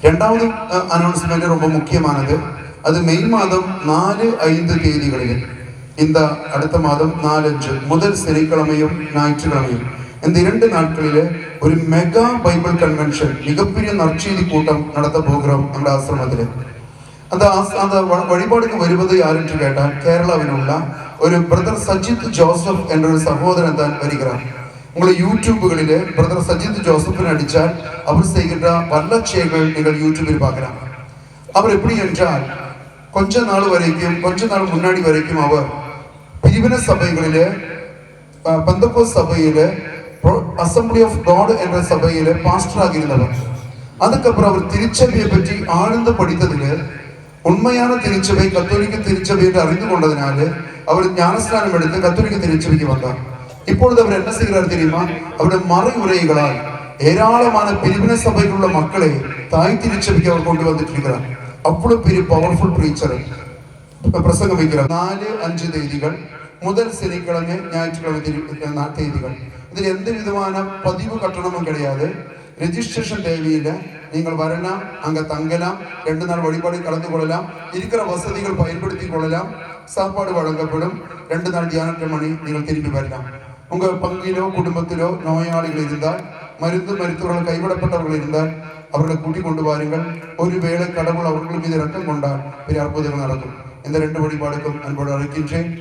ரெண்டாவது அனௌன்ஸ்மெண்ட் ரொம்ப முக்கியமானது. அது மெய் மாதம் 4-5 தேதிகளில், இந்த அடுத்த மாதம் 4-5 முதல் சனிக்கிழமையும் ஞாயிற்றுக்கிழமையும் இந்த 2 நாட்களில் ஒரு மெகா பைபிள் கன்வென்ஷன், மிகப்பெரிய நற்செய்தி கூட்டம் நடத்த போகிறோம் നമ്മുടെ ആശ്രമത്തിൽ. அந்த வழிபாடுக்கு வருவது யார் என்று கேட்டால், கேரளாவில் உள்ள ஒரு பிரதர் சஜித் ஜோசப் என்ற ஒரு சகோதரன் தான் வருகிறார். உங்களை யூடியூபுகளில் பிரதர் சஜித் ஜோசப்னு அடித்தால் அவர் செய்கின்ற பல செயல்கள் நீங்கள் யூடியூபில் பார்க்கலாம். அவர் எப்படி என்றால், கொஞ்ச நாள் முன்னாடி வரைக்கும் அவர் பிரிவின சபைகளிலே, பெந்தகோஸ்து சபையிலே, அசம்பிளி ஆஃப் காட் என்ற சபையிலே பாஸ்டராக இருந்தவர். அதுக்கப்புறம் அவர் திருச்சபையை பற்றி ஆழ்ந்து படித்ததில் உண்மையான திருச்சபை கத்தோலிக்க திருச்சபை என்று அறிந்து கொண்டதினால அவர் ஞானஸ்நானம் எடுத்து கத்தோலிக்க திருச்சபைக்கு வந்தார். இப்பொழுது அவர் என்ன செய்கிறார் தெரியுமா? அவருடைய மறை உரைகளால் ஏராளமான பிரிவின சபையில் உள்ள மக்களை தாய் திருச்சபைக்கு அவர் கொண்டு வந்துட்டு இருக்கிறார். அவ்வளவு பெரிய பவர்ஃபுல் பிரீச்சர் பிரசங்கம் வைக்கிறார். 4-5 தேதிகள், முதல் சனிக்கிழமை ஞாயிற்றுக்கிழமை தேதிகள். இதில் எந்த விதமான பதிவு கட்டணமும் கிடையாது, ரெஜிஸ்ட்ரேஷன் தேவையில்லை. நீங்கள் வரலாம், அங்கே தங்கலாம், 2 நாள் வழிபாடு கலந்து கொள்ளலாம், இருக்கிற வசதிகள் பயன்படுத்தி கொள்ளலாம், சாப்பாடு வழங்கப்படும். 2 நாள் தியானத்தை மணி நீங்கள் திரும்பி வரலாம். உங்கள் பங்கிலோ குடும்பத்திலோ நோயாளிகள் இருந்தால், மருத்துவர்கள் கைவிடப்பட்டவர்கள் இருந்தால் அவர்களை கூட்டிக் கொண்டு வாருங்கள். ஒருவேளை கடவுள் அவர்கள் மீது இரக்கம் கொண்டால் பெரிய அற்புதங்கள் நடக்கும். இந்த 2 வழிபாடுக்கும் அன்போடு அழைக்கின்றேன்.